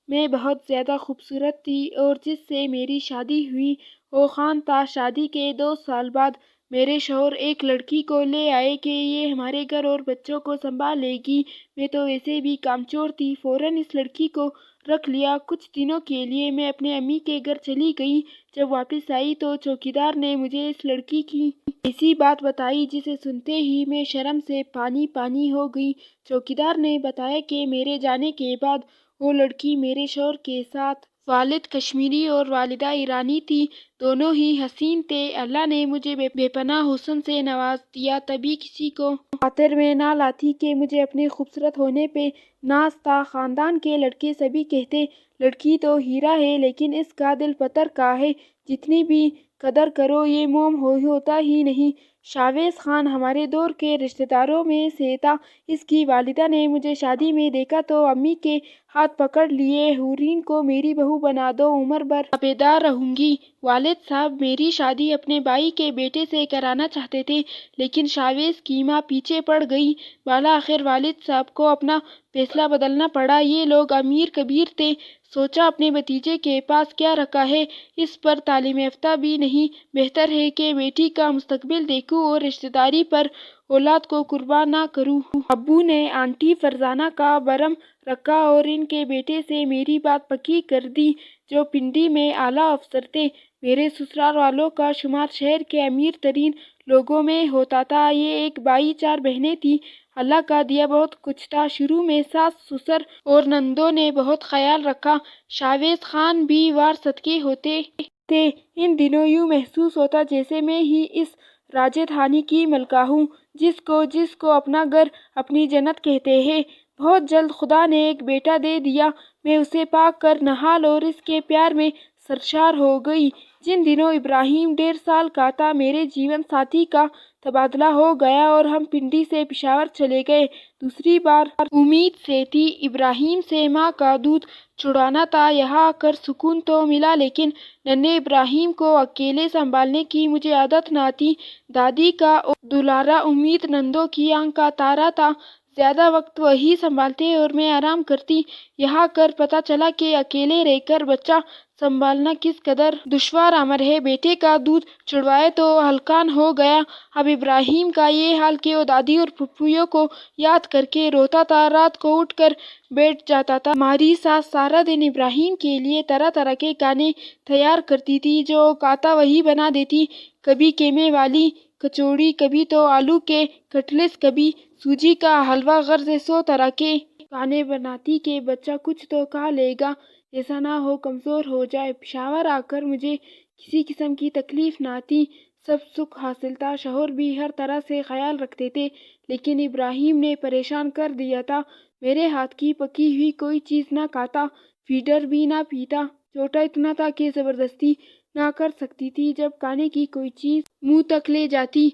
میں بہت زیادہ خوبصورت تھی اور جس سے میری شادی ہوئی وہ خان تھا۔ شادی کے 2 سال بعد میرے شوہر ایک لڑکی کو لے آئے کہ یہ ہمارے گھر اور بچوں کو سنبھال لے گی۔ میں تو ویسے بھی کامچور تھی، فوراً اس لڑکی کو رکھ لیا۔ کچھ دنوں کے لیے میں اپنے امی کے گھر چلی گئی۔ جب واپس آئی تو چوکیدار نے مجھے اس لڑکی کی ایسی بات بتائی جسے سنتے ہی میں شرم سے پانی پانی ہو گئی۔ چوکیدار نے بتایا کہ میرے جانے کے بعد وہ لڑکی میرے شوہر کے ساتھ، والد کشمیری اور والدہ ایرانی تھی، دونوں ہی حسین تھے۔ اللہ نے مجھے بے پناہ حسن سے نواز دیا، تبھی کسی کو خاطر میں نہ لاتی کہ مجھے اپنے خوبصورت ہونے پہ ناز تھا۔ خاندان کے لڑکے سبھی کہتے لڑکی تو ہیرا ہے لیکن اس کا دل پتھر کا ہے، جتنی بھی قدر کرو یہ موم ہوتا ہی نہیں۔ شاویز خان ہمارے دور کے رشتہ داروں میں سے تھا۔ اس کی والدہ نے مجھے شادی میں دیکھا تو امی کے ہاتھ پکڑ لیے، حورین کو میری بہو بنا دو، عمر بھر تابعدار رہوں گی۔ والد صاحب میری شادی اپنے بھائی کے بیٹے سے کرانا چاہتے تھے لیکن شاویز کی ماں پیچھے پڑ گئی۔ بالآخر والد صاحب کو اپنا فیصلہ بدلنا پڑا۔ یہ لوگ امیر کبیر تھے، سوچا اپنے بھتیجے کے پاس کیا رکھا ہے، اس پر تعلیم یافتہ بھی نہیں، بہتر ہے کہ بیٹی کا مستقبل دیکھوں اور رشتہ داری پر اولاد کو قربان نہ کروں۔ ابو نے آنٹی فرزانہ کا برم رکھا اور ان کے بیٹے سے میری بات پکی کر دی جو پنڈی میں اعلیٰ افسر تھے۔ میرے سسرال والوں کا شمار شہر کے امیر ترین لوگوں میں ہوتا تھا۔ یہ ایک بھائی 4 بہنیں تھیں۔ اللہ کا دیا بہت کچھ تھا۔ شروع میں ساس سسر اور نندوں نے بہت خیال رکھا۔ شاویز خان بھی وار صدقے ہوتے تھے۔ ان دنوں یوں محسوس ہوتا جیسے میں ہی اس راجدھانی کی ملکہ ہوں جس کو اپنا گھر، اپنی جنت کہتے ہیں۔ بہت جلد خدا نے ایک بیٹا دے دیا۔ میں اسے پا کر نہال اور اس کے پیار میں سرشار ہو گئی۔ جن دنوں ابراہیم 1.5 سال کا تھا میرے جیون ساتھی کا تبادلہ ہو گیا اور ہم پنڈی سے پشاور چلے گئے۔ دوسری بار امید سے تھی، ابراہیم سے ماں کا دودھ چڑھانا تھا۔ یہاں آ کر سکون تو ملا لیکن ننھے ابراہیم کو اکیلے سنبھالنے کی مجھے عادت نہ تھی۔ دادی کا دلارا امید نندوں کی آنکھ کا تارا تھا، زیادہ وقت وہی سنبھالتے اور میں آرام کرتی۔ یہاں آ کر پتہ چلا کہ اکیلے رہ کر بچہ سنبھالنا کس قدر دشوار امر ہے۔ بیٹے کا دودھ چڑھوایا تو ہلکان ہو گیا۔ اب ابراہیم کا یہ حال کہ وہ دادی اور پھوپھیوں کو یاد کر کے روتا تھا، رات کو اٹھ کر بیٹھ جاتا تھا۔ ہماری ساس سارا دن ابراہیم کے لیے طرح طرح کے کھانے تیار کرتی تھی، جو وہ کہتا وہی بنا دیتی۔ کبھی قیمے والی کچوڑی، کبھی تو آلو کے کٹلیٹس، کبھی سوجی کا حلوہ، غرض 100 طرح کے کھانے بناتی کہ بچہ کچھ تو کھا لے گا، ایسا نہ ہو کمزور ہو جائے۔ پشاور آ کر مجھے کسی قسم کی تکلیف نہ تھی، سب سکھ حاصل تھا۔ شوہر بھی ہر طرح سے خیال رکھتے تھے لیکن ابراہیم نے پریشان کر دیا تھا۔ میرے ہاتھ کی پکی ہوئی کوئی چیز نہ کھاتا، فیڈر بھی نہ پیتا۔ چھوٹا اتنا تھا کہ زبردستی نہ کر سکتی تھی۔ جب کھانے کی کوئی چیز منہ تک لے جاتی،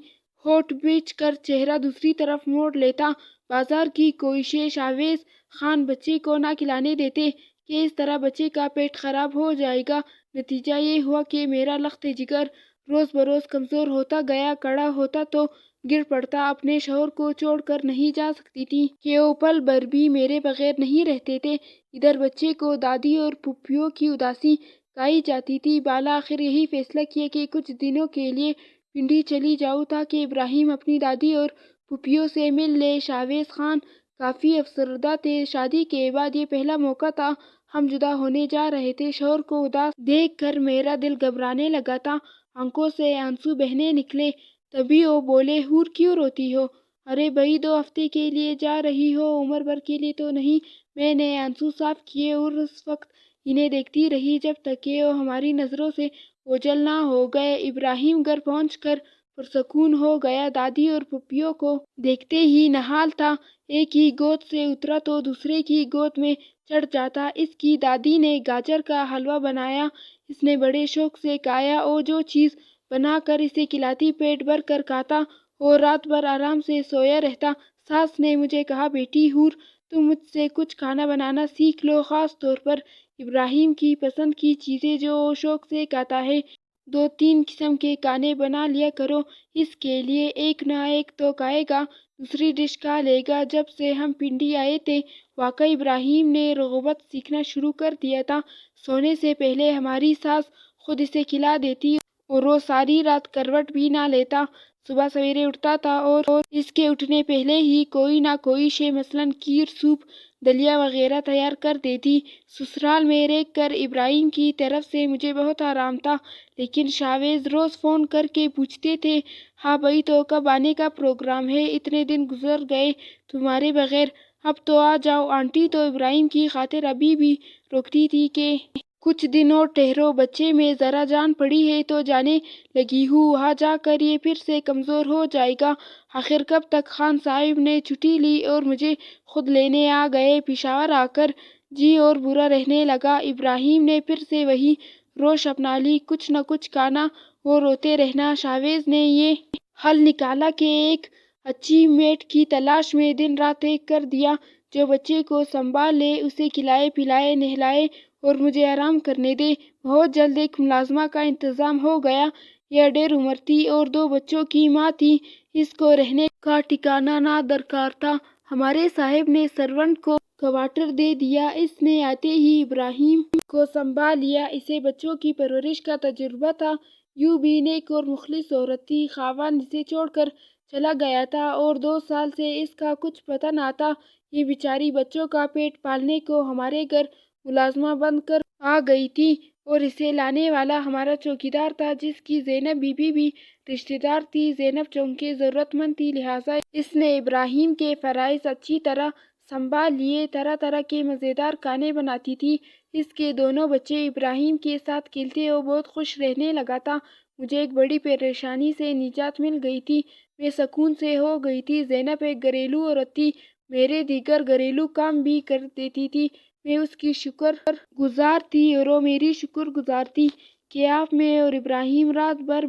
ہونٹ بھینچ کر چہرہ دوسری طرف موڑ لیتا۔ بازار کی کوئی شے شاویز خان بچے کو نہ کھلانے دیتے کہ اس طرح بچے کا پیٹ خراب ہو جائے گا۔ نتیجہ یہ ہوا کہ میرا لخت جگر روز بروز کمزور ہوتا گیا، کھڑا ہوتا تو گر پڑتا۔ اپنے شوہر کو چھوڑ کر نہیں جا سکتی تھی کہ وہ پل بھر بھی میرے بغیر نہیں رہتے تھے۔ ادھر بچے کو دادی اور پھوپھیوں کی اداسی کھائی جاتی تھی۔ بالآخر یہی فیصلہ کیا کہ کچھ دنوں کے لیے پنڈی چلی جاؤں تاکہ ابراہیم اپنی دادی اور پھوپھیوں سے مل لے۔ شاویز خان کافی افسردہ تھے۔ شادی کے بعد یہ پہلا موقع تھا، ہم جدا ہونے جا رہے تھے۔ شوہر کو اداس دیکھ کر میرا دل گھبرانے لگا تھا، آنکھوں سے آنسو بہنے نکلے۔ تبھی وہ بولے، حور کیوں روتی ہو؟ ارے بھئی 2 ہفتے کے لیے جا رہی ہو، عمر بھر کے لیے تو نہیں۔ میں نے آنسو صاف کیے اور اس وقت انہیں دیکھتی رہی جب تک کہ وہ ہماری نظروں سے اوجھل نہ ہو گئے۔ ابراہیم گھر پہنچ کر پرسکون ہو گیا۔ دادی اور پھوپھیوں کو دیکھتے ہی نہال تھا، ایک ہی گود سے اترا تو دوسرے کی گود میں چڑھ جاتا۔ اس کی دادی نے گاجر کا حلوہ بنایا، اس نے بڑے شوق سے کھایا۔ وہ جو چیز بنا کر اسے کھلاتی پیٹ بھر کر کھاتا اور رات بھر آرام سے سویا رہتا۔ ساس نے مجھے کہا، بیٹی حور تم مجھ سے کچھ کھانا بنانا سیکھ لو، خاص طور پر ابراہیم کی پسند کی چیزیں جو وہ شوق سے کھاتا ہے۔ 2-3 قسم کے کھانے بنا لیا کرو، اس کے لیے ایک نہ ایک تو کھائے گا، دوسری ڈش کھا لے گا۔ جب سے ہم پنڈی آئے تھے واقعی ابراہیم نے رغبت سیکھنا شروع کر دیا تھا۔ سونے سے پہلے ہماری ساس خود اسے کھلا دیتی اور وہ ساری رات کروٹ بھی نہ لیتا۔ صبح سویرے اٹھتا تھا اور اس کے اٹھنے پہلے ہی کوئی نہ کوئی شے مثلاً کھیر، سوپ، دلیا وغیرہ تیار کر دیتی۔ سسرال میں رہ کر ابراہیم کی طرف سے مجھے بہت آرام تھا، لیکن شاویز روز فون کر کے پوچھتے تھے، ہاں بھائی تو کب آنے کا پروگرام ہے؟ اتنے دن گزر گئے تمہارے بغیر، اب تو آ جاؤ۔ آنٹی تو ابراہیم کی خاطر ابھی بھی روکتی تھی کہ کچھ دن اور ٹھہرو، بچے میں ذرا جان پڑی ہے تو جانے لگی ہوں، وہاں جا کر یہ پھر سے کمزور ہو جائے گا۔ آخر کب تک خان صاحب نے چھٹی لی اور مجھے خود لینے آ گئے۔ پشاور آ کر جی اور برا رہنے لگا۔ ابراہیم نے پھر سے وہی روش اپنا لی، کچھ نہ کچھ کھانا اور روتے رہنا۔ شاویز نے یہ حل نکالا کہ ایک اچھی میٹ کی تلاش میں دن رات ایک کر دیا، جو بچے کو سنبھال لے، اسے کھلائے پلائے نہلائے اور مجھے آرام کرنے دے۔ بہت جلد ایک ملازمہ کا انتظام ہو گیا۔ یہ ڈھیر عمر تھی اور 2 بچوں کی ماں تھی، اس کو رہنے کا ٹھکانہ نہ درکار تھا۔ ہمارے صاحب نے سرونٹ کو کوارٹر دے دیا، اس نے آتے ہی ابراہیم کو سنبھال لیا۔ اسے بچوں کی پرورش کا تجربہ تھا، یوں بھی نیک اور مخلص عورت تھی۔ خاوند اسے چھوڑ کر چلا گیا تھا اور 2 سال سے اس کا کچھ پتہ نہ تھا۔ یہ بیچاری بچوں کا پیٹ پالنے کو ہمارے گھر ملازمہ بن کر آ گئی تھی اور اسے لانے والا ہمارا چوکیدار تھا، جس کی زینب بی بی بھی رشتہ دار تھی۔ زینب چونکہ ضرورت مند تھی، لہٰذا اس نے ابراہیم کے فرائض اچھی طرح سنبھال لیے، طرح طرح کے مزیدار کھانے بناتی تھی۔ اس کے دونوں بچے ابراہیم کے ساتھ کھیلتے اور بہت خوش رہنے لگا تھا۔ مجھے ایک بڑی پریشانی سے نجات مل گئی تھی، میں سکون سے ہو گئی تھی۔ زینب ایک گھریلو عورت تھی، میرے دیگر گھریلو کام بھی کر دیتی تھی، میں اس کی شکر گزار تھی اور وہ میری شکر گزار تھی کہ آپ، میں اور ابراہیم رات بھر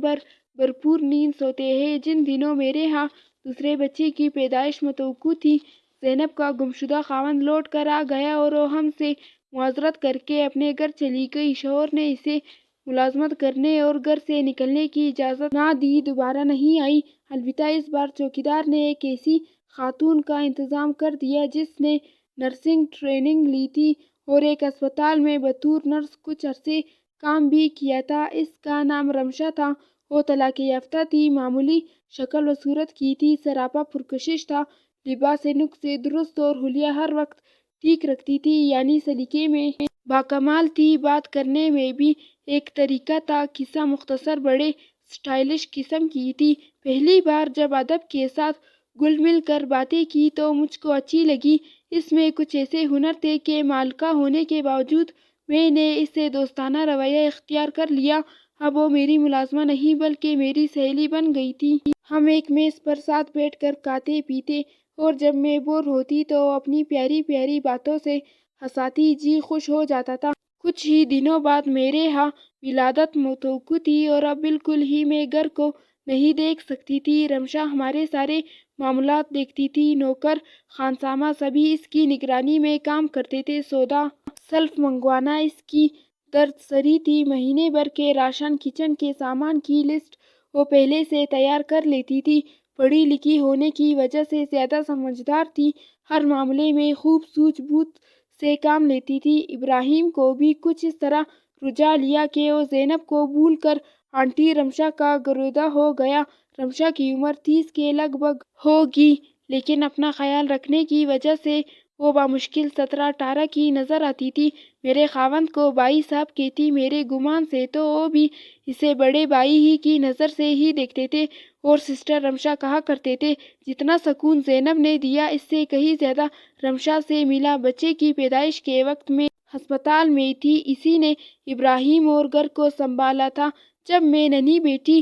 بھرپور نیند سوتے ہیں۔ جن دنوں میرے ہاں دوسرے بچے کی پیدائش متوقع تھی، زینب کا گمشدہ خاوند لوٹ کر آ گیا اور وہ ہم سے معذرت کر کے اپنے گھر چلی گئی۔ شوہر نے اسے ملازمت کرنے اور گھر سے نکلنے کی اجازت نہ دی، دوبارہ نہیں آئی۔ البتہ اس بار چوکیدار نے ایک ایسی خاتون کا انتظام کر دیا جس نے نرسنگ ٹریننگ لی تھی اور ایک اسپتال میں بطور نرس کچھ عرصے کام بھی کیا تھا۔ اس کا نام رمشا تھا۔ وہ طلاق یافتہ تھی، معمولی شکل و صورت کی تھی، سراپا پرکشش تھا، لباس نک سے درست اور حلیہ ہر وقت ٹھیک رکھتی تھی، یعنی سلیقے میں باکمال تھی۔ بات کرنے میں بھی ایک طریقہ تھا، قصہ مختصر، بڑے اسٹائلش قسم کی تھی۔ پہلی بار جب ادب کے ساتھ گل مل کر باتیں کی تو مجھ کو اچھی لگی۔ اس میں کچھ ایسے ہنر تھے کہ مالکہ ہونے کے باوجود میں نے اس سے دوستانہ رویہ اختیار کر لیا۔ اب وہ میری ملازمہ نہیں بلکہ میری سہیلی بن گئی تھی۔ ہم ایک میز پر ساتھ بیٹھ کر کھاتے پیتے اور جب میں بور ہوتی تو وہ اپنی پیاری پیاری باتوں سے ہنساتی، جی خوش ہو جاتا تھا۔ کچھ ہی دنوں بعد میرے ہاں ولادت متوقع تھی اور اب بالکل ہی میں گھر کو نہیں دیکھ سکتی تھی۔ رمشا ہمارے سارے معاملات دیکھتی تھی، نوکر خانسامہ سبھی اس کی نگرانی میں کام کرتے تھے۔ سودا سلف منگوانا اس کی درد سری تھی، مہینے بھر کے راشن، کچن کے سامان کی لسٹ وہ پہلے سے تیار کر لیتی تھی۔ پڑھی لکھی ہونے کی وجہ سے زیادہ سمجھدار تھی، ہر معاملے میں خوب سوجھ بوجھ سے کام لیتی تھی۔ ابراہیم کو بھی کچھ اس طرح رجھا لیا کہ وہ زینب کو بھول کر آنٹی رمشا کا گرویدہ ہو گیا۔ رمشا کی عمر 30 کے لگ بھگ ہوگی، لیکن اپنا خیال رکھنے کی وجہ سے وہ بامشکل 17-18 کی نظر آتی تھی۔ میرے خاوند کو بھائی صاحب کہتی، میرے گمان سے تو وہ بھی اسے بڑے بھائی ہی کی نظر سے ہی دیکھتے تھے اور سسٹر رمشا کہا کرتے تھے۔ جتنا سکون زینب نے دیا اس سے کہیں زیادہ رمشا سے ملا۔ بچے کی پیدائش کے وقت میں ہسپتال میں تھی، اسی نے ابراہیم اور گھر کو سنبھالا تھا۔ جب میں ننھی بیٹی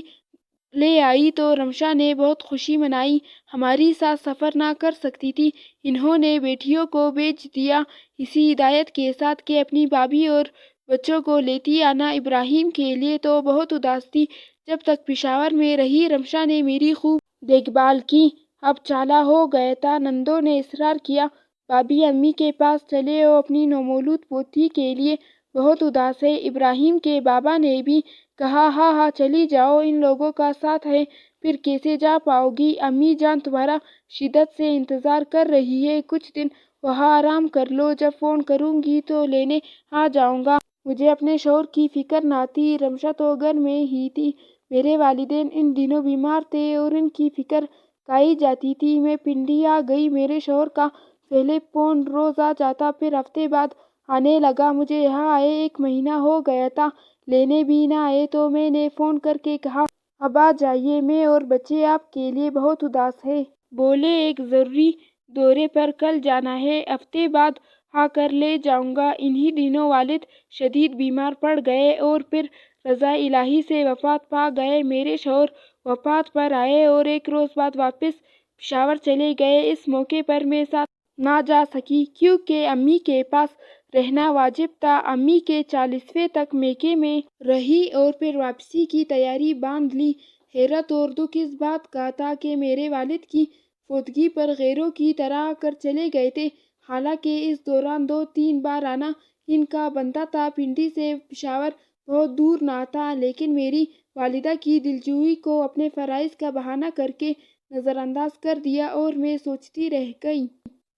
لے آئی تو رمشا نے بہت خوشی منائی۔ ہماری ساس سفر نہ کر سکتی تھی، انہوں نے بیٹیوں کو بھیج دیا، اسی ہدایت کے ساتھ کہ اپنی بھابھی اور بچوں کو لیتی آنا۔ ابراہیم کے لیے تو بہت اداس تھی۔ جب تک پشاور میں رہی رمشا نے میری خوب دیکھ بھال کی۔ اب چالا ہو گیا تھا، نندوں نے اصرار کیا، بھابھی امی کے پاس چلے، وہ اپنی نومولود پوتی کے لیے بہت اداس ہے۔ ابراہیم کے بابا نے بھی کہا ہاں ہاں چلی جاؤ، ان لوگوں کا ساتھ ہے، پھر کیسے جا پاؤ گی؟ امی جان تمہارا شدت سے انتظار کر رہی ہے، کچھ دن وہاں آرام کر لو، جب فون کروں گی تو لینے آ جاؤں گا۔ مجھے اپنے شوہر کی فکر نہ تھی، رمشا تو گھر میں ہی تھی۔ میرے والدین ان دنوں بیمار تھے اور ان کی فکر کھائی جاتی تھی۔ میں پنڈی آ گئی۔ میرے شوہر کا پہلے فون روز آ جاتا، پھر ہفتے بعد آنے لگا۔ مجھے یہاں آئے 1 مہینہ ہو گیا تھا، لینے بھی نہ آئے تو میں نے فون کر کے کہا اب آ جائیے، میں اور بچے آپ کے لیے بہت اداس ہیں۔ بولے ایک ضروری دورے پر کل جانا ہے، ہفتے بعد آ کر لے جاؤں گا۔ انہی دنوں والد شدید بیمار پڑ گئے اور پھر رضا الہی سے وفات پا گئے۔ میرے شوہر وفات پر آئے اور 1 روز بعد واپس پشاور چلے گئے۔ اس موقع پر میں ساتھ نہ جا سکی کیونکہ امی کے پاس رہنا واجب تھا۔ امی کے 40ویں تک میکے میں رہی اور پھر واپسی کی تیاری باندھ لی۔ حیرت اور دکھ اس بات کا تھا کہ میرے والد کی فوتگی پر غیروں کی طرح آ کر چلے گئے تھے، حالانکہ اس دوران 2-3 بار آنا ان کا بنتا تھا۔ پنڈی سے پشاور بہت دور نہ تھا، لیکن میری والدہ کی دلجوئی کو اپنے فرائض کا بہانہ کر کے نظر انداز کر دیا اور میں سوچتی رہ گئی۔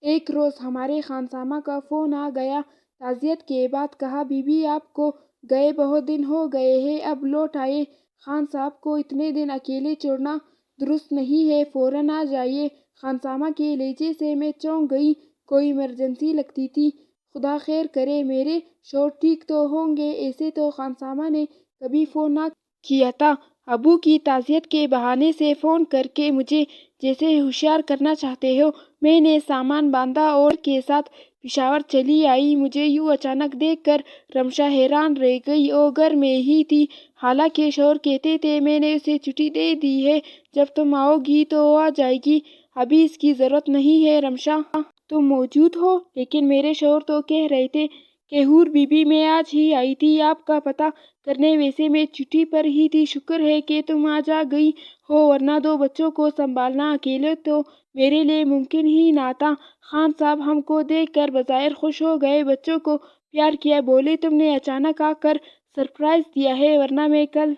ایک روز ہمارے خانسامہ کا فون آ گیا تعزیت کے بعد۔ کہا بی بی آپ کو گئے بہت دن ہو گئے ہیں، اب لوٹ آئے۔ خان صاحب کو اتنے دن اکیلے چھوڑنا درست نہیں ہے، فوراً آ جائیے۔ خانسامہ کے لہجے سے میں چونک گئی، کوئی ایمرجنسی لگتی تھی؟ خدا خیر کرے، میرے شوہر ٹھیک تو ہوں گے؟ ایسے تو خانسامہ نے کبھی فون نہ کیا تھا۔ ابو کی تعزیت کے بہانے سے فون کر کے مجھے جیسے ہوشیار کرنا چاہتے ہو۔ میں نے سامان باندھا اور کے ساتھ پشاور چلی آئی۔ مجھے یوں اچانک دیکھ کر رمشا حیران رہ گئی۔ وہ گھر میں ہی تھی، حالانکہ شوہر کہتے تھے میں نے اسے چھٹی دے دی ہے، جب تم آؤ گی تو وہ آ جائے گی، ابھی اس کی ضرورت نہیں ہے۔ رمشا تم موجود ہو؟ لیکن میرے شوہر تو کہہ رہے تھے کہ حور بی بی میں آج ہی آئی تھی آپ کا پتہ کرنے، ویسے میں چھٹی پر ہی تھی۔ شکر ہے کہ تم آج آ گئی ہو، ورنہ 2 بچوں کو سنبھالنا اکیلے تو میرے لیے ممکن ہی نہ تھا۔ خان صاحب ہم کو دیکھ کر بظاہر خوش ہو گئے، بچوں کو پیار کیا، بولے تم نے اچانک آ کر سرپرائز دیا ہے، ورنہ میں کل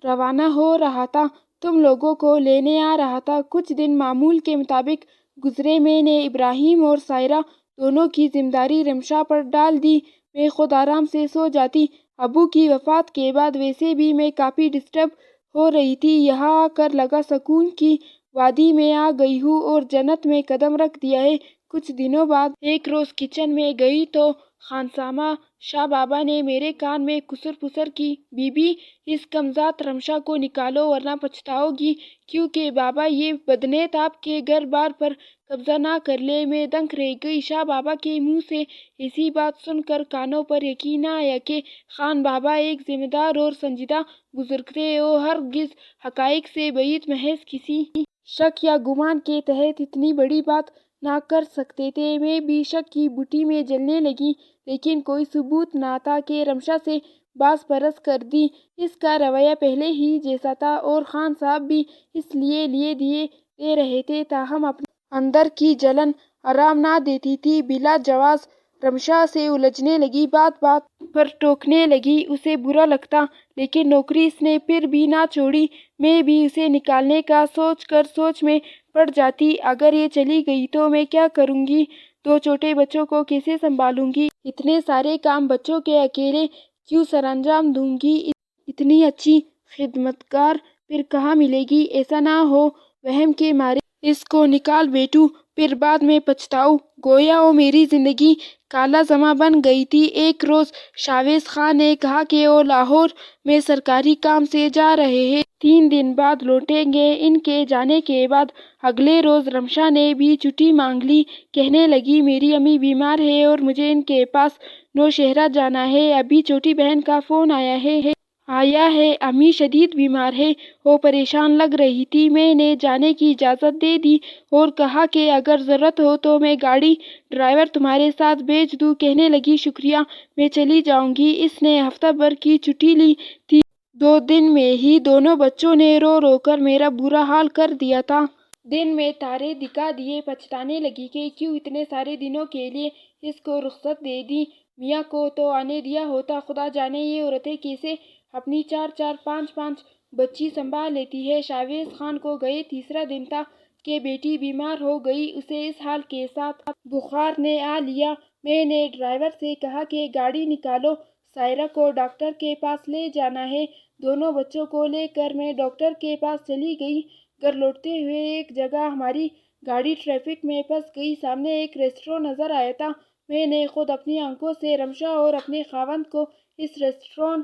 روانہ ہو رہا تھا، تم لوگوں کو لینے آ رہا تھا۔ کچھ دن معمول کے مطابق گزرے۔ میں نے ابراہیم اور سائرہ دونوں کی ذمہ داری رمشا پر ڈال دی، میں خود آرام سے سو جاتی۔ ابو کی وفات کے بعد ویسے بھی میں کافی ڈسٹرب ہو رہی تھی، یہاں آ کر لگا سکون کی وادی میں آ گئی ہوں اور جنت میں قدم رکھ دیا ہے۔ کچھ دنوں بعد ایک روز کچن میں گئی تو خانسامہ شاہ بابا نے میرے کان میں کسر پسر کی، بی بی اس کمذات رمشا کو نکالو ورنہ پچھتاؤ گی، کیونکہ بابا یہ بدنیت آپ کے گھر بار پر قبضہ نہ کر لے۔ میں دنگ رہ گئی۔ شاہ بابا کے منہ سے ایسی بات سن کر کانوں پر یقین نہ آیا کہ خان بابا ایک ذمہ دار اور سنجیدہ بزرگ تھے، وہ ہرگز حقائق سے بعید محض کسی شک یا گمان کے تحت اتنی بڑی بات نہ کر سکتے تھے۔ میں بھی شک کی بھٹی میں جلنے لگی، لیکن کوئی ثبوت نہ تھا کہ رمشا سے باز پرس کر دی۔ اس کا رویہ پہلے ہی جیسا تھا اور خان صاحب بھی اس لیے دے رہے تھے، تاہم اپنے اندر کی جلن آرام نہ دیتی تھی۔ بلا جواز رمشا سے الجھنے لگی، بات بات پر ٹوکنے لگی، اسے برا لگتا، لیکن نوکری اس نے پھر بھی نہ چھوڑی۔ میں بھی اسے نکالنے کا سوچ کر سوچ میں پڑ جاتی، اگر یہ چلی گئی تو میں کیا کروں گی؟ 2 چھوٹے بچوں کو کیسے سنبھالوں گی؟ اتنے سارے کام بچوں کے اکیلے کیوں سرانجام دوں گی؟ اتنی اچھی خدمتگار پھر کہاں ملے گی؟ ایسا نہ ہو وہم کے مارے اس کو نکال بیٹھوں، پھر بعد میں پچھتاؤں۔ گویا وہ میری زندگی کالعظمہ بن گئی تھی۔ ایک روز شاویز خان نے کہا کہ وہ لاہور میں سرکاری کام سے جا رہے ہیں، 3 دن بعد لوٹیں گے۔ ان کے جانے کے بعد اگلے روز رمشا نے بھی چھٹی مانگ لی، کہنے لگی میری امی بیمار ہے اور مجھے ان کے پاس نوشہرہ جانا ہے، ابھی چھوٹی بہن کا فون آیا ہے، امی شدید بیمار ہے۔ وہ پریشان لگ رہی تھی۔ میں نے جانے کی اجازت دے دی اور کہا کہ اگر ضرورت ہو تو میں گاڑی ڈرائیور تمہارے ساتھ بھیج دوں۔ کہنے لگی شکریہ، میں چلی جاؤں گی۔ اس نے ہفتہ بھر کی چھٹی لی تھی، 2 دن میں ہی دونوں بچوں نے رو رو کر میرا برا حال کر دیا تھا۔ دن میں تارے دکھا دیے، پچھتانے لگی کہ کیوں اتنے سارے دنوں کے لیے اس کو رخصت دے دی، میاں کو تو آنے دیا ہوتا۔ خدا جانے یہ عورتیں کیسے اپنی 4-4 5-5 بچی سنبھال لیتی ہے۔ شاویز خان کو گئے تیسرا دن تھا کہ بیٹی بیمار ہو گئی۔ اسے اس حال کے ساتھ بخار نے آ لیا۔ میں نے ڈرائیور سے کہا کہ گاڑی نکالو، سائرہ کو ڈاکٹر کے پاس لے جانا ہے۔ دونوں بچوں کو لے کر میں ڈاکٹر کے پاس چلی گئی۔ گھر لوٹتے ہوئے ایک جگہ ہماری گاڑی ٹریفک میں پھنس گئی۔ سامنے ایک ریستوراں نظر آیا تھا۔ میں نے خود اپنی آنکھوں سے رمشا اور اپنے خاوند کو اس ریستوراں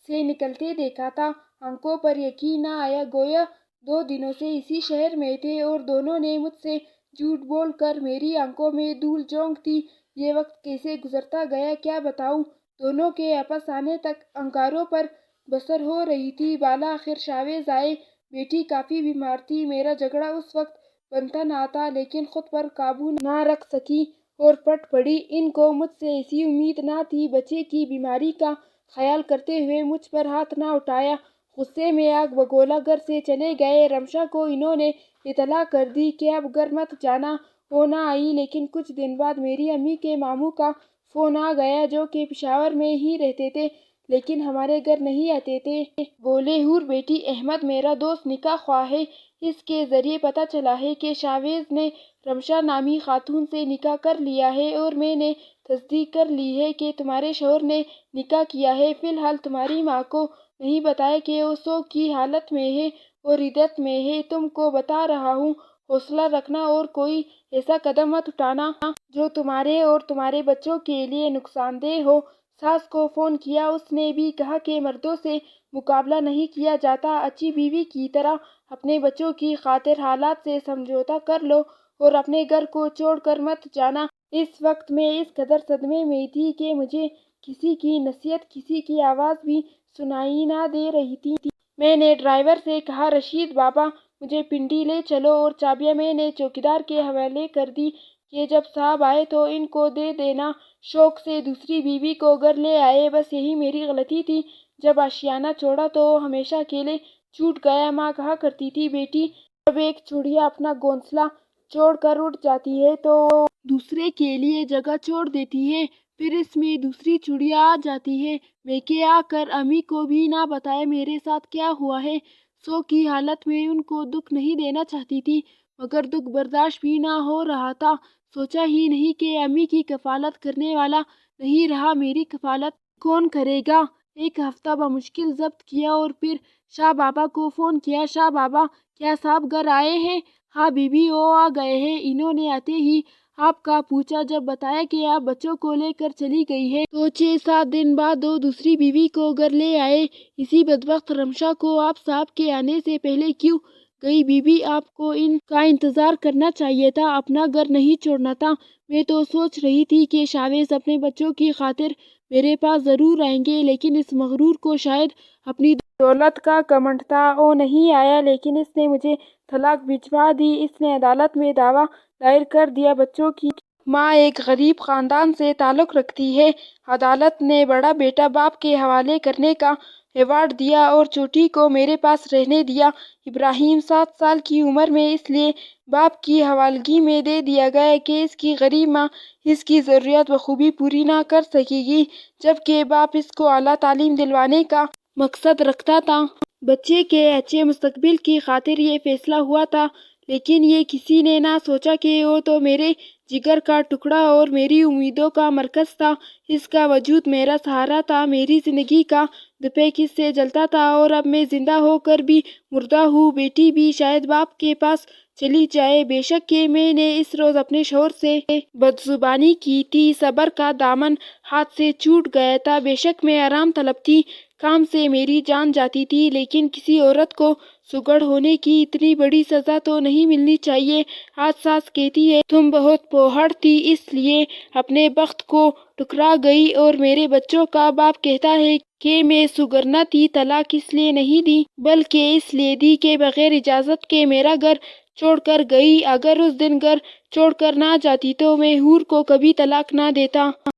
سے نکلتے دیکھا تھا۔ آنکھوں پر یقین نہ آیا، گویا 2 دنوں سے اسی شہر میں تھے اور دونوں نے مجھ سے جھوٹ بول کر میری آنکھوں میں دھول جھونک دی۔ یہ وقت کیسے گزرتا گیا کیا بتاؤں۔ دونوں کے واپس آنے تک انگاروں پر بسر ہو رہی تھی۔ بالآخر شاویز آئے۔ بیٹی کافی بیمار تھی۔ میرا جھگڑا اس وقت بنتا نہ تھا، لیکن خود پر قابو نہ رکھ سکی اور پھٹ پڑی۔ ان کو مجھ سے ایسی امید نہ تھی۔ بچے کی بیماری کا خیال کرتے ہوئے مجھ پر ہاتھ نہ اٹھایا۔ غصے میں آگ بگولا گھر سے چلے گئے۔ رمشا کو انہوں نے اطلاع کر دی کہ اب گھر مت جانا۔ وہ نہ آئی، لیکن کچھ دن بعد میری امی کے ماموں کا فون آ گیا، جو کہ پشاور میں ہی رہتے تھے لیکن ہمارے گھر نہیں آتے تھے۔ بولے، حور بیٹی احمد میرا دوست نکاح خواہ ہے۔ اس کے ذریعے پتہ چلا ہے کہ شاویز نے رمشا نامی خاتون سے نکاح کر لیا ہے، اور میں نے تصدیق کر لی ہے کہ تمہارے شوہر نے نکاح کیا ہے۔ فی الحال تمہاری ماں کو نہیں بتایا کہ وہ شوق کی حالت میں ہے اور عدت میں ہے۔ تم کو بتا رہا ہوں، حوصلہ رکھنا اور کوئی ایسا قدم مت اٹھانا جو تمہارے اور تمہارے بچوں کے لیے نقصان دہ ہو۔ ساس کو فون کیا، اس نے بھی کہا کہ مردوں سے مقابلہ نہیں کیا جاتا، اچھی بیوی کی طرح اپنے بچوں کی خاطر حالات سے سمجھوتا کر لو اور اپنے گھر کو چھوڑ کر مت جانا۔ اس وقت میں اس قدر صدمے میں تھی کہ مجھے کسی کی نصیحت، کسی کی آواز بھی سنائی نہ دے رہی تھی۔ میں نے ڈرائیور سے کہا، رشید بابا مجھے پنڈی لے چلو، اور چابیاں میں نے چوکیدار کے حوالے کر دی کہ جب صاحب آئے تو ان کو دے دینا۔ شوق سے دوسری بیوی کو گھر لے آئے۔ بس یہی میری غلطی تھی، جب آشیانہ چھوڑا تو وہ ہمیشہ کے لیے چھوٹ گیا۔ ماں کہا کرتی تھی، بیٹی جب ایک چڑیا اپنا گھونسلہ چھوڑ کر اڑ جاتی ہے تو وہ دوسرے کے لیے جگہ چھوڑ دیتی ہے، پھر اس میں دوسری چڑیا آ جاتی ہے۔ میں کہ آ کر امی کو بھی نہ بتایا میرے ساتھ کیا ہوا ہے۔ سو کی حالت میں ان کو دکھ نہیں دینا چاہتی تھی، مگر دکھ برداشت بھی نہ ہو رہا تھا۔ سوچا ہی نہیں کہ امی کی کفالت کرنے والا نہیں رہا، میری کفالت کون کرے گا۔ ایک ہفتہ بمشکل ضبط کیا اور پھر شاہ بابا کو فون کیا۔ شاہ بابا، کیا صاحب گھر آئے ہیں؟ ہاں بی بی، وہ آ گئے ہیں۔ انہوں نے آتے ہی آپ کا پوچھا، جب بتایا کہ آپ بچوں کو لے کر چلی گئی ہیں تو 6-7 دن بعد وہ دوسری بیوی کو گھر لے آئے۔ اسی بدبخت رمشا کو آپ صاحب کے آنے سے پہلے کیوں گئی؟ بی بی، آپ کو ان کا انتظار کرنا چاہیے تھا، اپنا گھر نہیں چھوڑنا تھا۔ میں تو سوچ رہی تھی کہ شاویز اپنے بچوں کی خاطر میرے پاس ضرور آئیں گے، لیکن اس مغرور کو شاید اپنی دولت کا گھمنڈ تھا۔ وہ نہیں آیا، لیکن اس نے مجھے طلاق بھجوا دی۔ اس نے عدالت میں دعویٰ دائر کر دیا۔ بچوں کی ماں ایک غریب خاندان سے تعلق رکھتی ہے۔ عدالت نے بڑا بیٹا باپ کے حوالے کرنے کا ایوارڈ دیا اور چھوٹی کو میرے پاس رہنے دیا۔ ابراہیم 7 سال کی عمر میں اس لیے باپ کی حوالگی میں دے دیا گیا کہ اس کی غریب ماں اس کی ضروریات بخوبی پوری نہ کر سکے گی، جبکہ باپ اس کو اعلیٰ تعلیم دلوانے کا مقصد رکھتا تھا۔ بچے کے اچھے مستقبل کی خاطر یہ فیصلہ ہوا تھا، لیکن یہ کسی نے نہ سوچا کہ وہ تو میرے جگر کا ٹکڑا اور میری امیدوں کا مرکز تھا۔ اس کا وجود میرا سہارا تھا۔ میری زندگی کا دپیک اس سے جلتا تھا، اور اب میں زندہ ہو کر بھی مردہ ہوں۔ بیٹی بھی شاید باپ کے پاس چلی جائے۔ بے شک کہ میں نے اس روز اپنے شوہر سے بدزبانی کی تھی، صبر کا دامن ہاتھ سے چھوٹ گیا تھا۔ بے شک میں آرام طلب تھی، کام سے میری جان جاتی تھی، لیکن کسی عورت کو سگڑ ہونے کی اتنی بڑی سزا تو نہیں ملنی چاہیے۔ آج ساس کہتی ہے، تم بہت پوہڑ تھی، اس لیے اپنے بخت کو ٹھکرا گئی، اور میرے بچوں کا باپ کہتا ہے کہ میں سگرنا تھی، طلاق اس لیے نہیں دی بلکہ اس لیے دی کہ بغیر اجازت کے میرا گھر چھوڑ کر گئی۔ اگر اس دن گھر چھوڑ کر نہ جاتی تو میں حور کو کبھی طلاق نہ دیتا۔